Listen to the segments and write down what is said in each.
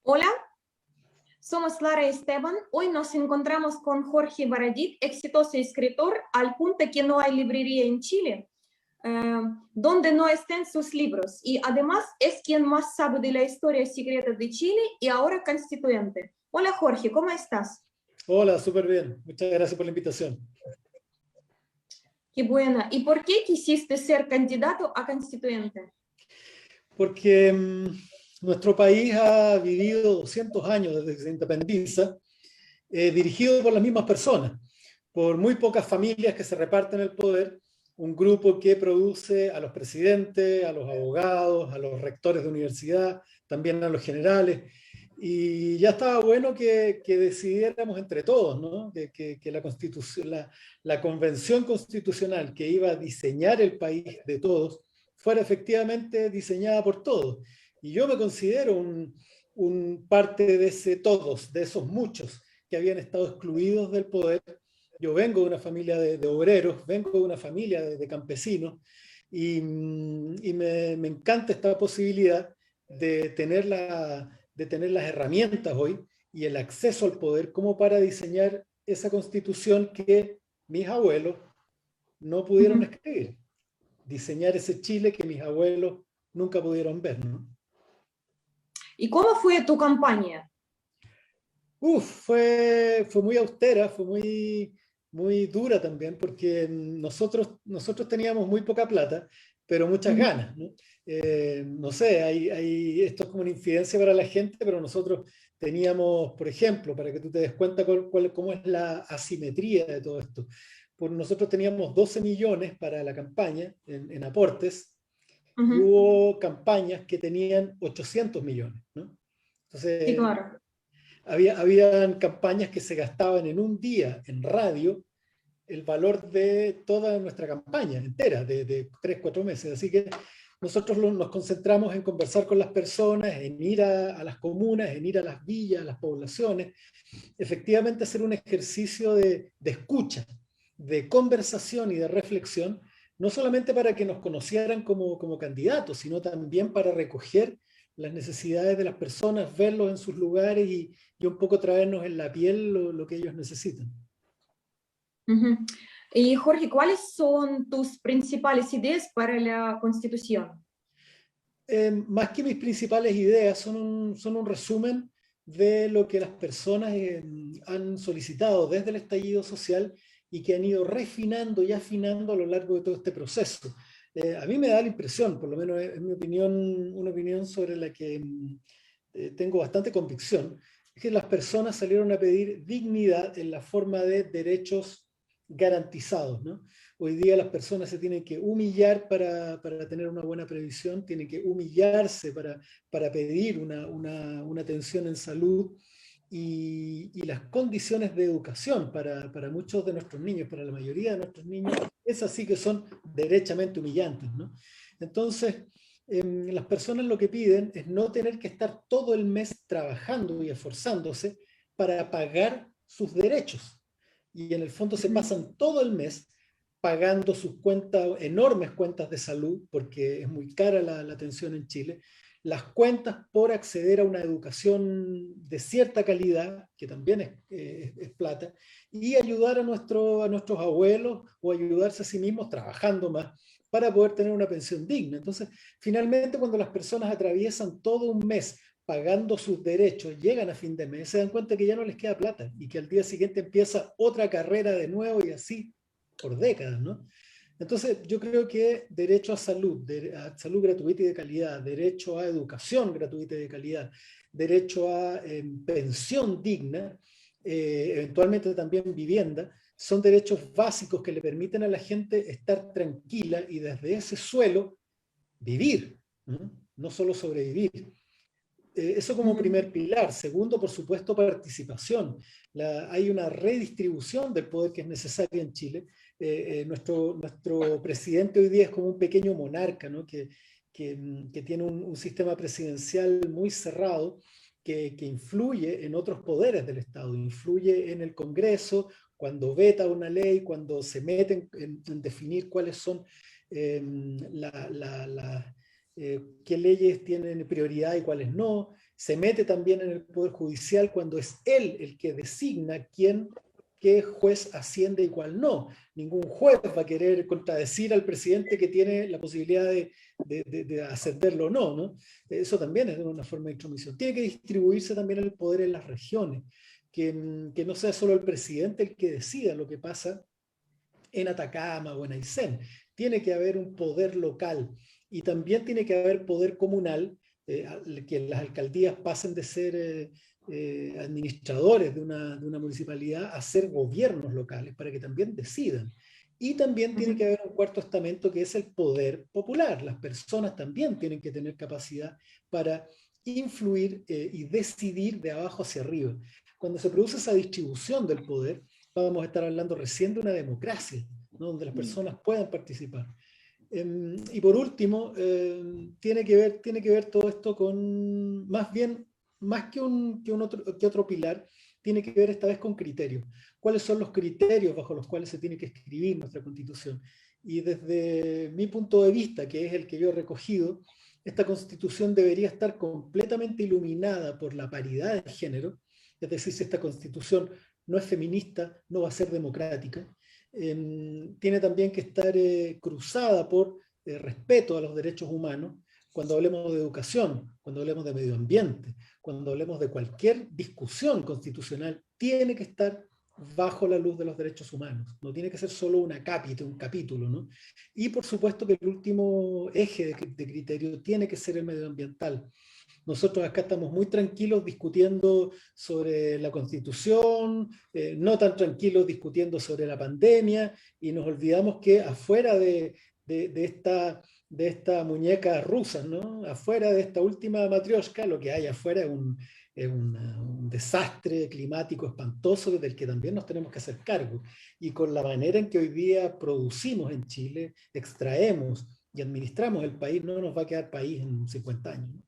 Hola, somos Lara Esteban. Hoy nos encontramos con Jorge Baradit, exitoso escritor, al punto que no hay librería en Chile donde no estén sus libros. Y además es quien más sabe de la historia secreta de Chile y ahora constituyente. Hola Jorge, ¿cómo estás? Hola, súper bien. Muchas gracias por la invitación. Qué buena. ¿Y por qué quisiste ser candidato a constituyente? Porque nuestro país ha vivido 200 años desde que se independiza, dirigido por las mismas personas, por muy pocas familias que se reparten el poder, un grupo que produce a los presidentes, a los abogados, a los rectores de universidad, también a los generales. Y ya estaba bueno que decidiéramos entre todos, ¿no? Que la constitución, la convención constitucional que iba a diseñar el país de todos, fuera efectivamente diseñada por todos. Y yo me considero un parte de ese todos, de esos muchos que habían estado excluidos del poder. Yo vengo de una familia de obreros, vengo de una familia de campesinos, y me encanta esta posibilidad de tener las herramientas hoy y el acceso al poder como para diseñar esa constitución que mis abuelos no pudieron escribir, diseñar ese Chile que mis abuelos nunca pudieron ver, ¿no? ¿Y cómo fue tu campaña? Fue muy austera, fue muy dura también, porque nosotros teníamos muy poca plata, pero muchas ganas, ¿no? No sé, esto es como una infidencia para la gente, pero nosotros teníamos, por ejemplo, para que tú te des cuenta cómo es la asimetría de todo esto, nosotros teníamos 12 millones para la campaña en aportes, y hubo campañas que tenían 800 millones, ¿no? Sí, Entonces, claro. habían campañas que se gastaban en un día en radio el valor de toda nuestra campaña entera, de 3, 4 meses. Así que nosotros nos concentramos en conversar con las personas, en ir a las comunas, en ir a las villas, a las poblaciones, efectivamente hacer un ejercicio de escucha, de conversación y de reflexión, no solamente para que nos conocieran como candidatos, sino también para recoger las necesidades de las personas, verlos en sus lugares y un poco traernos en la piel lo que ellos necesitan. Y Jorge, ¿cuáles son tus principales ideas para la Constitución? Más que mis principales ideas, son un resumen de lo que las personas han solicitado desde el estallido social y que han ido refinando y afinando a lo largo de todo este proceso. A mí me da la impresión, por lo menos es mi opinión, una opinión sobre la que tengo bastante convicción, es que las personas salieron a pedir dignidad en la forma de derechos garantizados, ¿no? Hoy día las personas se tienen que humillar para tener una buena previsión, tienen que humillarse para pedir una atención en salud y las condiciones de educación para muchos de nuestros niños, para la mayoría de nuestros niños, esas sí que son derechamente humillantes, ¿no? Entonces, las personas lo que piden es no tener que estar todo el mes trabajando y esforzándose para pagar sus derechos. Y en el fondo se pasan todo el mes pagando sus cuentas, enormes cuentas de salud, porque es muy cara la atención en Chile, las cuentas por acceder a una educación de cierta calidad, que también es plata, y ayudar a nuestros abuelos o ayudarse a sí mismos trabajando más para poder tener una pensión digna. Entonces, finalmente, cuando las personas atraviesan todo un mes pagando sus derechos, llegan a fin de mes, se dan cuenta que ya no les queda plata y que al día siguiente empieza otra carrera de nuevo y así por décadas, ¿no? Entonces, yo creo que derecho a salud gratuita y de calidad, derecho a educación gratuita y de calidad, derecho a pensión digna, eventualmente también vivienda, son derechos básicos que le permiten a la gente estar tranquila y desde ese suelo vivir, ¿no? No solo sobrevivir. Eso como primer pilar. Segundo, por supuesto, participación. Hay una redistribución del poder que es necesaria en Chile. Nuestro presidente hoy día es como un pequeño monarca, ¿no? Que tiene un sistema presidencial muy cerrado que influye en otros poderes del Estado, influye en el Congreso, cuando veta una ley, cuando se mete en definir cuáles son qué leyes tienen prioridad y cuáles no. se mete también en el Poder Judicial cuando es él el que designa qué juez asciende y cuál no. Ningún juez va a querer contradecir al presidente que tiene la posibilidad de ascenderlo o no, ¿no? Eso también es una forma de intromisión. Tiene que distribuirse también el poder en las regiones, que no sea solo el presidente el que decida lo que pasa en Atacama o en Aysén. Tiene que haber un poder local y también tiene que haber poder comunal, que las alcaldías pasen de ser administradores de una municipalidad a ser gobiernos locales para que también decidan. Y también tiene que haber un cuarto estamento que es el poder popular. Las personas también tienen que tener capacidad para influir y decidir de abajo hacia arriba. Cuando se produce esa distribución del poder, vamos a estar hablando recién de una democracia, ¿no? Donde las personas puedan participar. Y por último, tiene que ver todo esto con, más bien, más que otro pilar, tiene que ver esta vez con criterios. ¿Cuáles son los criterios bajo los cuales se tiene que escribir nuestra Constitución? Y desde mi punto de vista, que es el que yo he recogido, esta Constitución debería estar completamente iluminada por la paridad de género, es decir, si esta Constitución no es feminista, no va a ser democrática. Tiene también que estar cruzada por respeto a los derechos humanos. Cuando hablemos de educación, cuando hablemos de medio ambiente, cuando hablemos de cualquier discusión constitucional, tiene que estar bajo la luz de los derechos humanos. No tiene que ser solo un capítulo, ¿no? Y por supuesto que el último eje de criterio tiene que ser el medioambiental. Nosotros acá estamos muy tranquilos discutiendo sobre la Constitución, no tan tranquilos discutiendo sobre la pandemia, y nos olvidamos que afuera de esta muñeca rusa, ¿no? Afuera de esta última matrioshka, lo que hay afuera es un desastre climático espantoso del que también nos tenemos que hacer cargo. Y con la manera en que hoy día producimos en Chile, extraemos y administramos el país, no nos va a quedar país en 50 años, ¿no?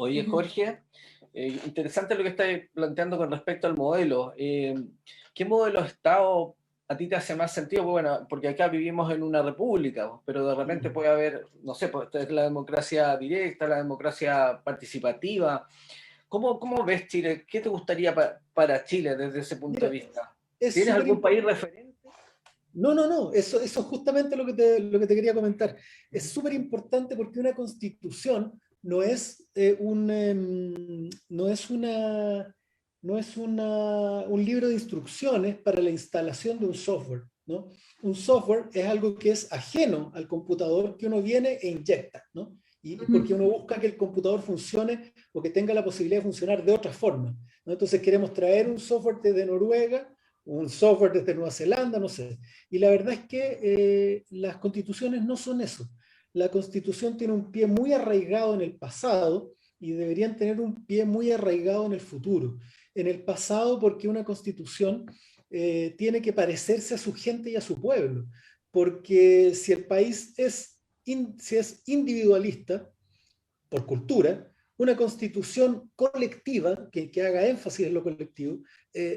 Oye, Jorge, interesante lo que estás planteando con respecto al modelo. ¿Qué modelo de Estado a ti te hace más sentido? Bueno, porque acá vivimos en una república, pero de repente puede haber, no sé, pues esta es la democracia directa, la democracia participativa. ¿Cómo ves Chile? ¿Qué te gustaría para Chile desde ese punto de Mira, vista? es ¿Tienes súper algún país importante. referente? No, eso es justamente lo que te quería comentar. Es súper importante porque una constitución no es un libro de instrucciones para la instalación de un software, ¿no? Un software es algo que es ajeno al computador que uno viene e inyecta, ¿no? Y porque uno busca que el computador funcione o que tenga la posibilidad de funcionar de otra forma, ¿no? Entonces queremos traer un software desde Noruega, un software desde Nueva Zelanda, no sé. Y la verdad es que las constituciones no son eso. La constitución tiene un pie muy arraigado en el pasado y deberían tener un pie muy arraigado en el futuro. En el pasado porque una constitución tiene que parecerse a su gente y a su pueblo. Porque si el país si es individualista, por cultura, una constitución colectiva que haga énfasis en lo colectivo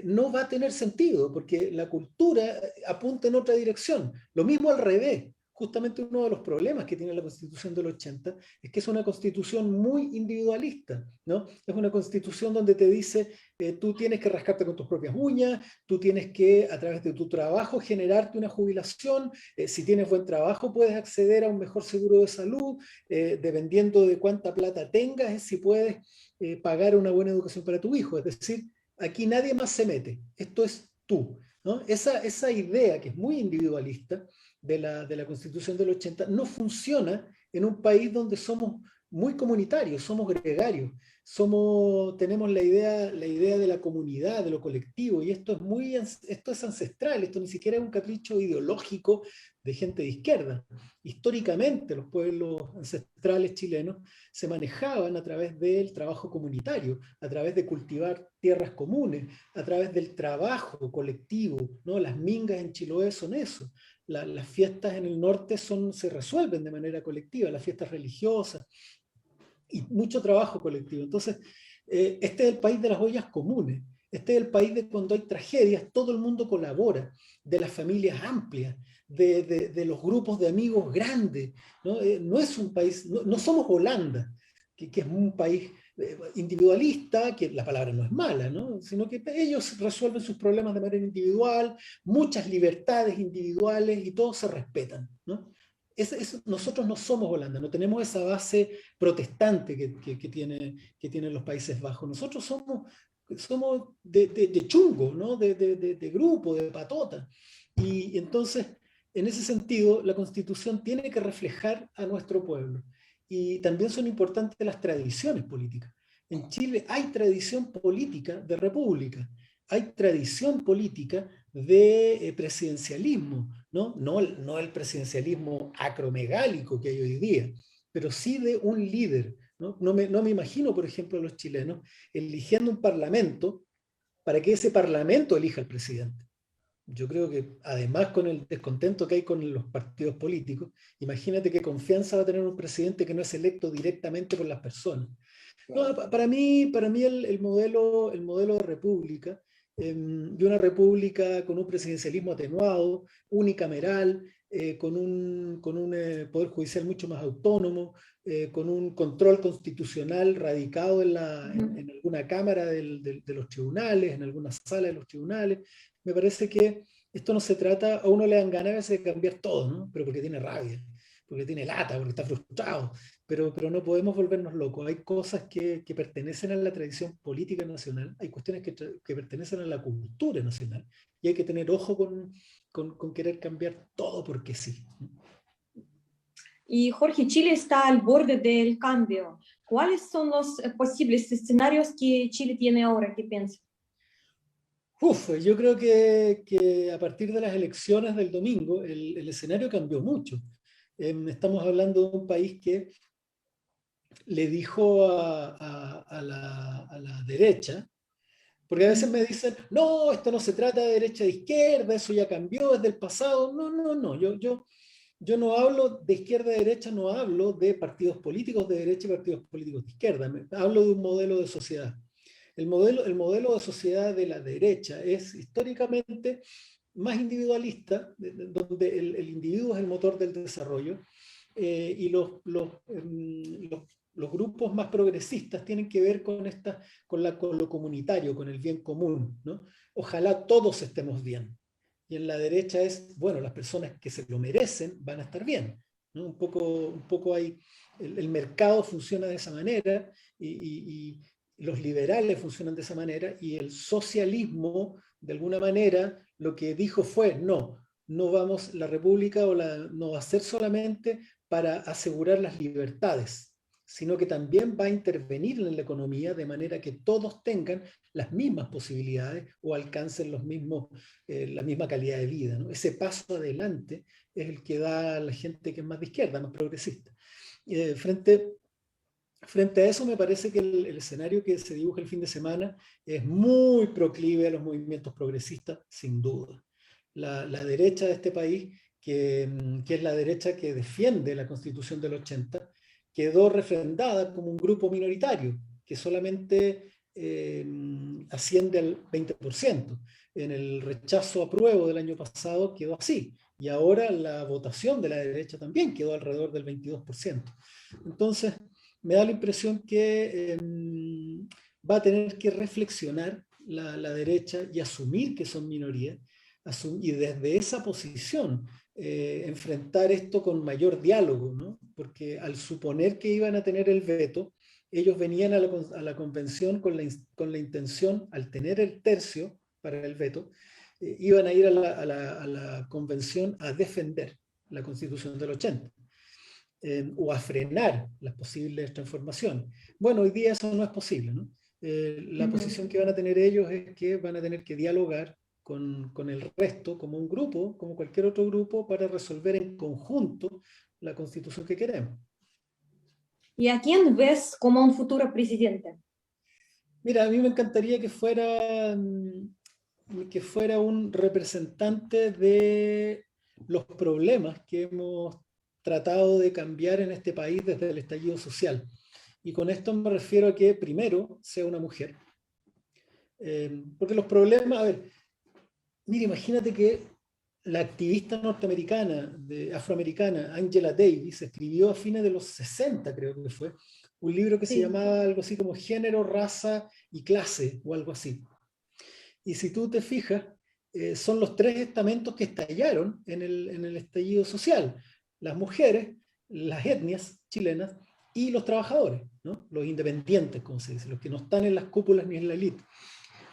no va a tener sentido porque la cultura apunta en otra dirección. Lo mismo al revés. Justamente uno de los problemas que tiene la Constitución del 80 es que es una constitución muy individualista, ¿no? Es una constitución donde te dice, tú tienes que rascarte con tus propias uñas, tú tienes que, a través de tu trabajo, generarte una jubilación, si tienes buen trabajo puedes acceder a un mejor seguro de salud, dependiendo de cuánta plata tengas, es si puedes pagar una buena educación para tu hijo. Es decir, aquí nadie más se mete, esto es tú, ¿no? Esa idea que es muy individualista de la Constitución del 80 no funciona en un país donde somos muy comunitarios, somos gregarios, tenemos la idea de la comunidad, de lo colectivo, y esto es ancestral, esto ni siquiera es un capricho ideológico de gente de izquierda. Históricamente los pueblos ancestrales chilenos se manejaban a través del trabajo comunitario, a través de cultivar tierras comunes, a través del trabajo colectivo, ¿no? Las mingas en Chiloé son eso. Las fiestas en el norte se resuelven de manera colectiva, las fiestas religiosas, y mucho trabajo colectivo. Entonces, este es el país de las ollas comunes, este es el país de cuando hay tragedias, todo el mundo colabora, de las familias amplias, de los grupos de amigos grandes, ¿no? No es un país, no somos Holanda, que es un país individualista, que la palabra no es mala, ¿no? Sino que ellos resuelven sus problemas de manera individual, muchas libertades individuales y todos se respetan, ¿no? Nosotros no somos Holanda, no tenemos esa base protestante que tienen los Países Bajos. Nosotros somos de chungo, ¿no? De grupo, de patota. Y entonces, en ese sentido, la Constitución tiene que reflejar a nuestro pueblo. Y también son importantes las tradiciones políticas. En Chile hay tradición política de república, hay tradición política de presidencialismo, ¿no? No el presidencialismo acromegálico que hay hoy día, pero sí de un líder, ¿no? No me imagino, por ejemplo, a los chilenos eligiendo un parlamento para que ese parlamento elija al presidente. Yo creo que además con el descontento que hay con los partidos políticos, imagínate qué confianza va a tener un presidente que no es electo directamente por las personas. No, para mí el modelo de república, de una república con un presidencialismo atenuado, unicameral, con un poder judicial mucho más autónomo, con un control constitucional radicado en alguna cámara de los tribunales, en alguna sala de los tribunales. Me parece que esto no se trata, a uno le dan ganas a veces de cambiar todo, ¿no? Pero porque tiene rabia, porque tiene lata, porque está frustrado, pero no podemos volvernos locos. Hay cosas que pertenecen a la tradición política nacional, hay cuestiones que pertenecen a la cultura nacional, y hay que tener ojo con querer cambiar todo porque sí. Y Jorge, Chile está al borde del cambio. ¿Cuáles son los posibles escenarios que Chile tiene ahora? ¿Qué piensas? Yo creo que a partir de las elecciones del domingo el escenario cambió mucho. Estamos hablando de un país que le dijo a la derecha, porque a veces me dicen, no, esto no se trata de derecha de izquierda, eso ya cambió, es del pasado. No, no, no, yo no hablo de izquierda a derecha, no hablo de partidos políticos de derecha y partidos políticos de izquierda, hablo de un modelo de sociedad. El modelo de sociedad de la derecha es históricamente más individualista, donde el individuo es el motor del desarrollo, y los grupos más progresistas tienen que ver con lo comunitario, con el bien común, ¿no? Ojalá todos estemos bien. Y en la derecha es, bueno, las personas que se lo merecen van a estar bien, ¿no? Un poco hay, el mercado funciona de esa manera y los liberales funcionan de esa manera, y el socialismo, de alguna manera, lo que dijo fue, no vamos, la república no va a ser solamente para asegurar las libertades, sino que también va a intervenir en la economía de manera que todos tengan las mismas posibilidades o alcancen la misma calidad de vida, ¿no? Ese paso adelante es el que da a la gente que es más de izquierda, más progresista. Frente a eso, me parece que el escenario que se dibuja el fin de semana es muy proclive a los movimientos progresistas, sin duda. La derecha de este país, que es la derecha que defiende la Constitución del 80, quedó refrendada como un grupo minoritario, que solamente asciende al 20%. En el rechazo apruebo del año pasado quedó así, y ahora la votación de la derecha también quedó alrededor del 22%. Entonces, me da la impresión que va a tener que reflexionar la derecha y asumir que son minorías, y desde esa posición enfrentar esto con mayor diálogo, ¿no? Porque al suponer que iban a tener el veto, ellos venían a la convención con la intención, al tener el tercio para el veto, iban a ir a la convención a defender la Constitución del 80. O a frenar las posibles transformaciones. Bueno, hoy día eso no es posible, ¿no? La posición que van a tener ellos es que van a tener que dialogar con el resto, como un grupo, como cualquier otro grupo, para resolver en conjunto la constitución que queremos. ¿Y a quién ves como un futuro presidente? Mira, a mí me encantaría que fuera un representante de los problemas que hemos tratado de cambiar en este país desde el estallido social. Y con esto me refiero a que primero sea una mujer. Porque los problemas, a ver, mira, imagínate que la activista afroamericana Angela Davis escribió a fines de los 60, creo que fue, un libro que se Sí. llamaba algo así como Género, Raza y Clase, o algo así. Y si tú te fijas, son los tres estamentos que estallaron en el estallido social. Las mujeres, las etnias chilenas y los trabajadores, ¿no? Los independientes, como se dice, los que no están en las cúpulas ni en la élite.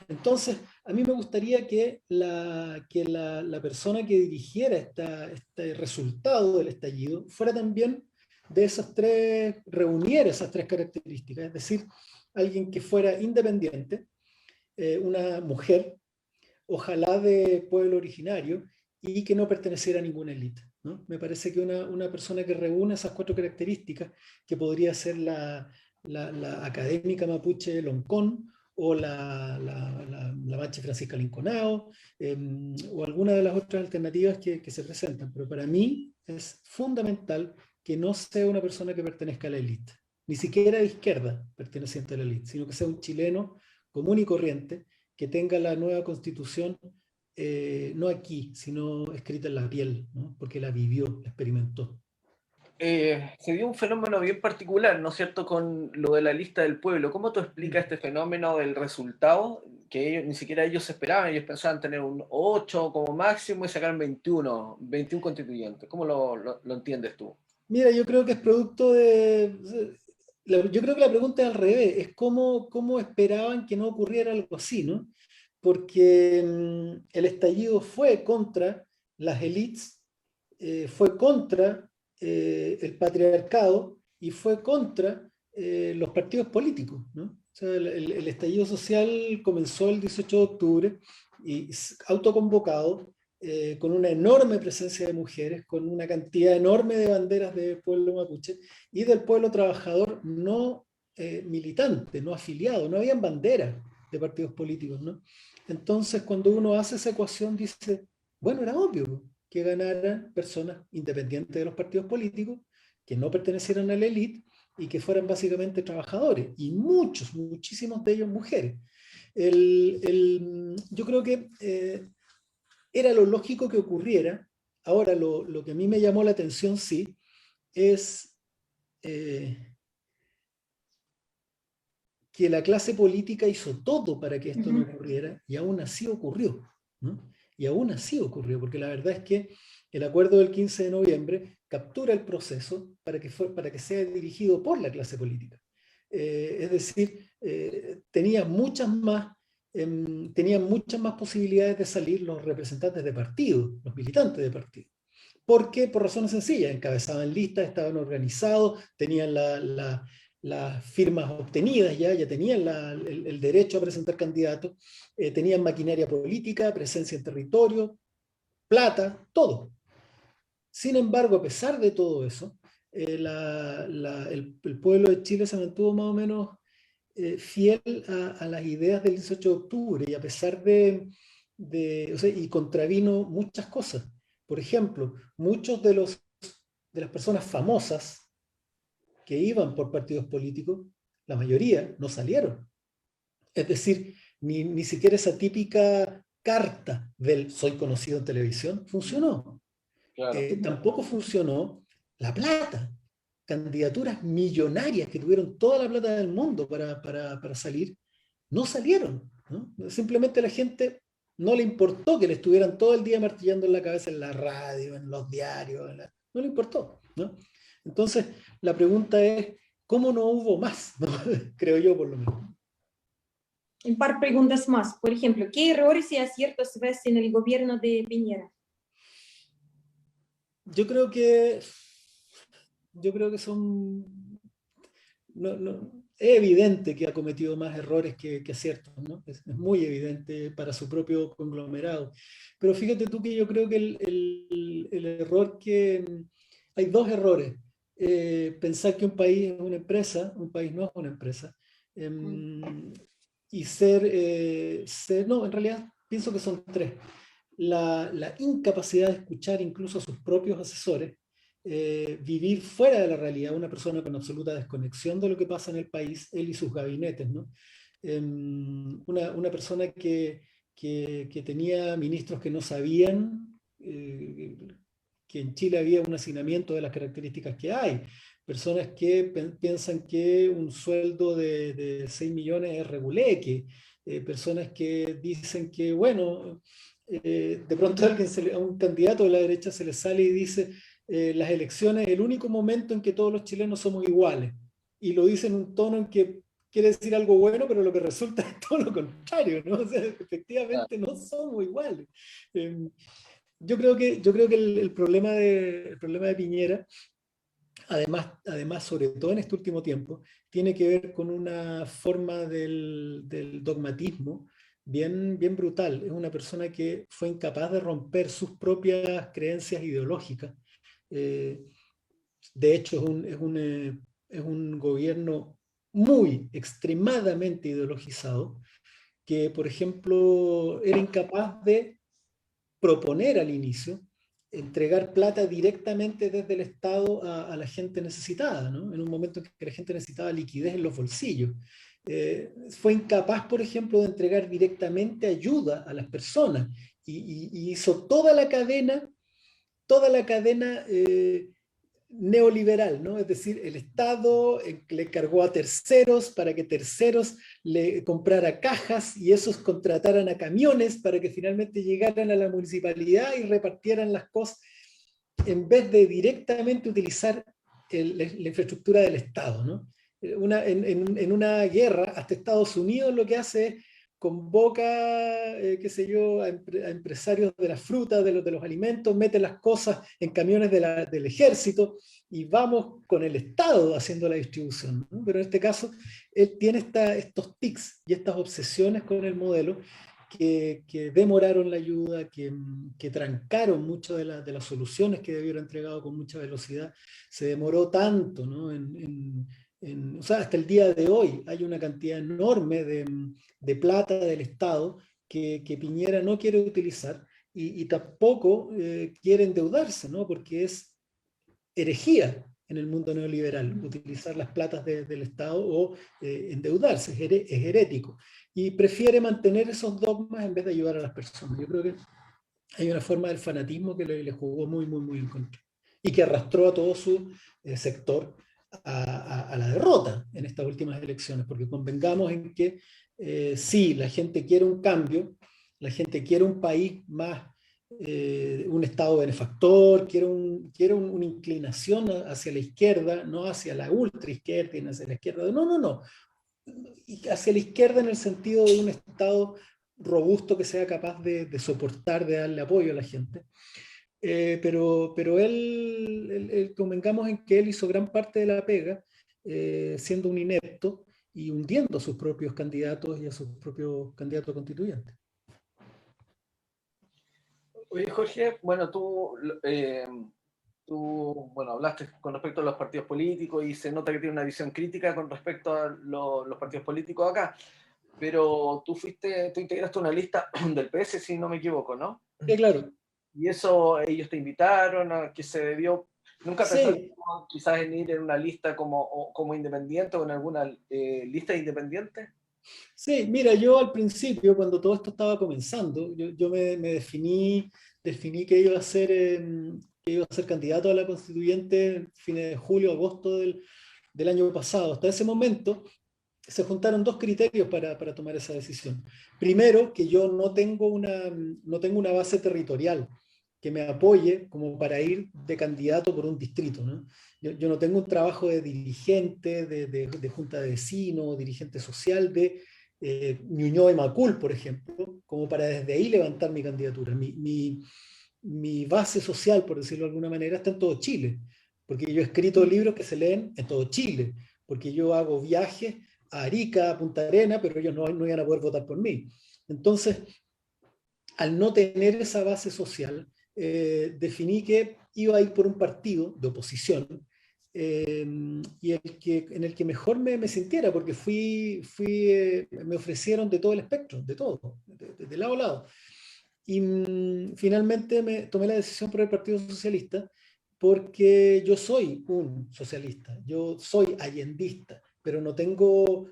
Entonces, a mí me gustaría que la persona que dirigiera este resultado del estallido fuera también de esas tres, reuniera esas tres características, es decir, alguien que fuera independiente, una mujer, ojalá de pueblo originario, y que no perteneciera a ninguna élite, ¿no? Me parece que una persona que reúne esas cuatro características, que podría ser la académica mapuche Loncón, o la mache Francisca Linconao, o alguna de las otras alternativas que se presentan. Pero para mí es fundamental que no sea una persona que pertenezca a la élite, ni siquiera de izquierda perteneciente a la élite, sino que sea un chileno común y corriente, que tenga la nueva constitución no aquí, sino escrita en la piel, ¿no? Porque la vivió, la experimentó. Se dio un fenómeno bien particular, ¿no es cierto?, con lo de la lista del pueblo. ¿Cómo tú explicas este fenómeno del resultado? Que ellos, ni siquiera ellos esperaban, ellos pensaban tener un 8 como máximo y sacar 21 constituyentes. ¿Cómo lo entiendes tú? Mira, yo creo que es producto de... Yo creo que la pregunta es al revés, es cómo esperaban que no ocurriera algo así, ¿no? Porque el estallido fue contra las élites, fue contra el patriarcado y fue contra los partidos políticos, ¿no? O sea, el estallido social comenzó el 18 de octubre y autoconvocado, con una enorme presencia de mujeres, con una cantidad enorme de banderas del pueblo mapuche y del pueblo trabajador no militante, no afiliado, no habían banderas de partidos políticos, ¿no? Entonces, cuando uno hace esa ecuación, dice, bueno, era obvio que ganaran personas independientes de los partidos políticos, que no pertenecieran a la élite y que fueran básicamente trabajadores, y muchos, muchísimos de ellos mujeres. Yo creo que era lo lógico que ocurriera. Ahora, lo que a mí me llamó la atención, sí, es que la clase política hizo todo para que esto no ocurriera, y aún así ocurrió, ¿no? Y aún así ocurrió, porque la verdad es que el acuerdo del 15 de noviembre captura el proceso para que sea dirigido por la clase política. Es decir, tenían muchas más posibilidades de salir los representantes de partido, los militantes de partido. Porque, por razones sencillas, encabezaban listas, estaban organizados, tenían las firmas obtenidas, ya tenían el derecho a presentar candidatos, tenían maquinaria política, presencia en territorio, plata, todo. Sin embargo, a pesar de todo eso, el pueblo de Chile se mantuvo más o menos fiel a las ideas del 18 de octubre, y a pesar o sea, y contravino muchas cosas. Por ejemplo, muchos de las personas famosas que iban por partidos políticos, la mayoría no salieron. Es decir, ni siquiera esa típica carta del soy conocido en televisión funcionó. Claro. Tampoco funcionó la plata. Candidaturas millonarias que tuvieron toda la plata del mundo para salir, no salieron, ¿no? Simplemente a la gente no le importó que le estuvieran todo el día martillando en la cabeza en la radio, en los diarios, no le importó, ¿no? Entonces, la pregunta es, ¿cómo no hubo más? ¿No? Creo yo, por lo menos. Un par preguntas más. Por ejemplo, ¿qué errores y aciertos ves en el gobierno de Piñera? Yo creo que son... es evidente que ha cometido más errores que aciertos, ¿no? Es muy evidente para su propio conglomerado. Pero fíjate tú que yo creo que el error que... Hay dos errores. Pensar que un país es una empresa, un país no es una empresa. Y no, en realidad pienso que son tres. La incapacidad de escuchar incluso a sus propios asesores, vivir fuera de la realidad, una persona con absoluta desconexión de lo que pasa en el país, él y sus gabinetes, ¿no? Una persona que tenía ministros que no sabían que en Chile había un hacinamiento de las características que hay, personas que piensan que un sueldo de 6 millones es reguleque, personas que dicen que, bueno, de pronto a un candidato de la derecha se le sale y dice, las elecciones es el único momento en que todos los chilenos somos iguales. Y lo dice en un tono en que quiere decir algo bueno, pero lo que resulta es todo lo contrario, ¿no? O sea, efectivamente no somos iguales. Yo creo que el problema de Piñera, además, sobre todo en este último tiempo, tiene que ver con una forma del dogmatismo bien brutal. Es una persona que fue incapaz de romper sus propias creencias ideológicas. Eh, de hecho, es un gobierno muy, extremadamente ideologizado, que, por ejemplo, era incapaz de proponer al inicio entregar plata directamente desde el Estado a la gente necesitada, ¿no? En un momento en que la gente necesitaba liquidez en los bolsillos. Fue incapaz, por ejemplo, de entregar directamente ayuda a las personas y hizo toda la cadena neoliberal, ¿no? Es decir, el Estado le cargó a terceros para que terceros le comprara cajas y esos contrataran a camiones para que finalmente llegaran a la municipalidad y repartieran las cosas en vez de directamente utilizar la infraestructura del Estado, ¿no? En una guerra, hasta Estados Unidos lo que hace es convoca, qué sé yo, a empresarios de las frutas, de los alimentos, mete las cosas en camiones del ejército y vamos con el Estado haciendo la distribución, ¿no? Pero en este caso, él tiene estos tics y estas obsesiones con el modelo que demoraron la ayuda, que trancaron muchas de las soluciones que debió haber entregado con mucha velocidad. Se demoró tanto, ¿no? O sea, hasta el día de hoy hay una cantidad enorme de plata del Estado que Piñera no quiere utilizar y tampoco quiere endeudarse, ¿no? Porque es herejía en el mundo neoliberal utilizar las platas del Estado o endeudarse, es herético. Y prefiere mantener esos dogmas en vez de ayudar a las personas. Yo creo que hay una forma del fanatismo que le jugó muy en contra y que arrastró a todo su sector a la derrota en estas últimas elecciones, porque convengamos en que sí, la gente quiere un cambio, la gente quiere un país más, un Estado benefactor, quiere una inclinación hacia la izquierda, no hacia la ultra izquierda y hacia la izquierda, no, y hacia la izquierda en el sentido de un Estado robusto que sea capaz de soportar, de darle apoyo a la gente. Pero él, convengamos en que él hizo gran parte de la pega siendo un inepto y hundiendo a sus propios candidatos y a sus propios candidatos constituyentes. Oye, Jorge, bueno, bueno, hablaste con respecto a los partidos políticos y se nota que tiene una visión crítica con respecto a los partidos políticos acá, pero tú integraste una lista del PS, si no me equivoco, ¿no? Claro. Y eso ellos te invitaron a que se debió. ¿Nunca pensaste Sí, quizás en ir en una lista como independiente o en alguna lista independiente? sí, mira, yo al principio, cuando todo esto estaba comenzando, yo me definí que iba a ser candidato a la constituyente en fines de julio, agosto del año pasado. Hasta ese momento se juntaron dos criterios para tomar esa decisión. Primero, que yo no tengo una base territorial que me apoye como para ir de candidato por un distrito, ¿no? Yo no tengo un trabajo de dirigente, de junta de vecinos, dirigente social de Ñuñoa y Macul, por ejemplo, como para desde ahí levantar mi candidatura. Mi base social, por decirlo de alguna manera, está en todo Chile, porque yo he escrito libros que se leen en todo Chile, porque yo hago viajes a Arica, a Punta Arena, pero ellos no iban a poder votar por mí. Entonces, al no tener esa base social, definí que iba a ir por un partido de oposición y en el que mejor me sintiera, porque me ofrecieron de todo el espectro, de todo, de lado a lado. Y finalmente me tomé la decisión por el Partido Socialista porque yo soy un socialista, yo soy allendista, pero no tengo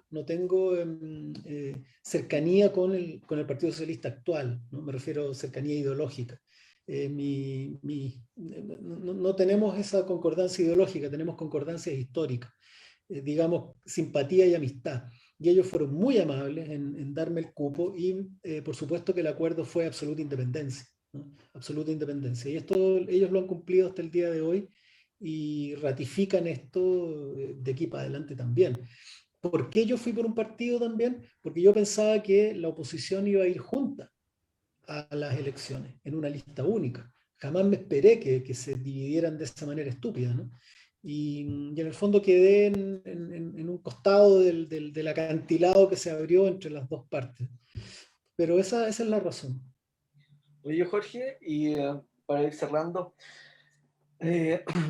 cercanía con el Partido Socialista actual, ¿no? Me refiero a cercanía ideológica. no tenemos esa concordancia ideológica, tenemos concordancias históricas, digamos, simpatía y amistad. Y ellos fueron muy amables en darme el cupo y por supuesto que el acuerdo fue absoluta independencia, ¿no? Absoluta independencia. Y esto ellos lo han cumplido hasta el día de hoy y ratifican esto de aquí para adelante también. ¿Por qué yo fui por un partido también? Porque yo pensaba que la oposición iba a ir junta a las elecciones, en una lista única. Jamás me esperé que se dividieran de esa manera estúpida, ¿no? Y en el fondo quedé en un costado del acantilado que se abrió entre las dos partes. Pero esa es la razón. Oye, Jorge, y para ir cerrando,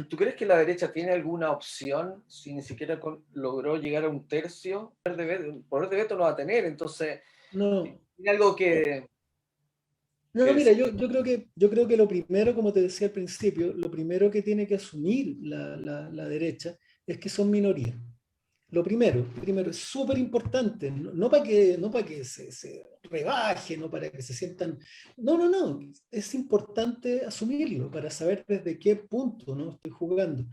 ¿tú crees que la derecha tiene alguna opción si ni siquiera logró llegar a un tercio? Poder de veto no va a tener, entonces, No, ¿tiene algo que no, mira, decir? yo creo que lo primero, como te decía al principio, lo primero que tiene que asumir la derecha es que son minorías. Lo primero es súper importante, no para que, no para que se rebaje, no para que se sientan... No, es importante asumirlo para saber desde qué punto, ¿no?, estoy jugando.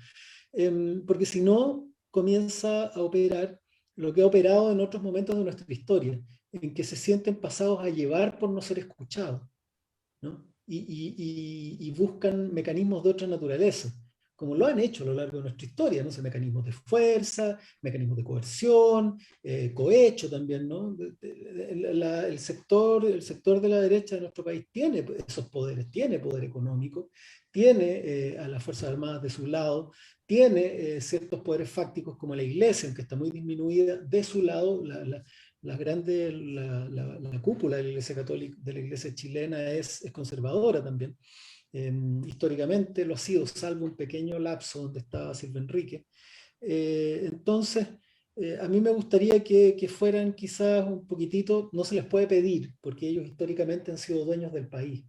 Porque si no, comienza a operar lo que ha operado en otros momentos de nuestra historia, en que se sienten pasados a llevar por no ser escuchados, ¿no? Y buscan mecanismos de otra naturaleza, como lo han hecho a lo largo de nuestra historia, ¿no? Sé, mecanismos de fuerza, mecanismos de coerción, cohecho también, ¿no? El sector de la derecha de nuestro país tiene esos poderes, tiene poder económico, tiene a las Fuerzas Armadas de su lado, tiene ciertos poderes fácticos como la Iglesia, aunque está muy disminuida, de su lado. La cúpula de la Iglesia Católica, de la Iglesia chilena es conservadora también. Históricamente lo ha sido, salvo un pequeño lapso donde estaba Silva Enrique. Entonces, a mí me gustaría que fueran quizás un poquitito, no se les puede pedir, porque ellos históricamente han sido dueños del país.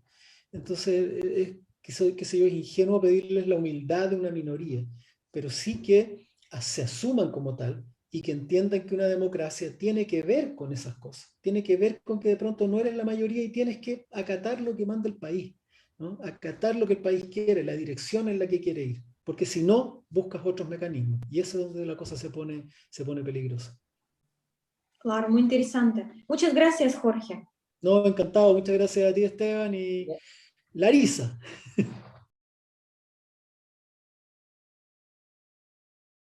Entonces, qué sé yo, es ingenuo pedirles la humildad de una minoría, pero sí que se asuman como tal y que entiendan que una democracia tiene que ver con esas cosas, tiene que ver con que de pronto no eres la mayoría y tienes que acatar lo que manda el país, ¿no? Acatar lo que el país quiere, la dirección en la que quiere ir, porque si no, buscas otros mecanismos y eso es donde la cosa se pone peligrosa. Claro, muy interesante. Muchas gracias, Jorge. No, encantado, muchas gracias a ti, Esteban, y Larisa.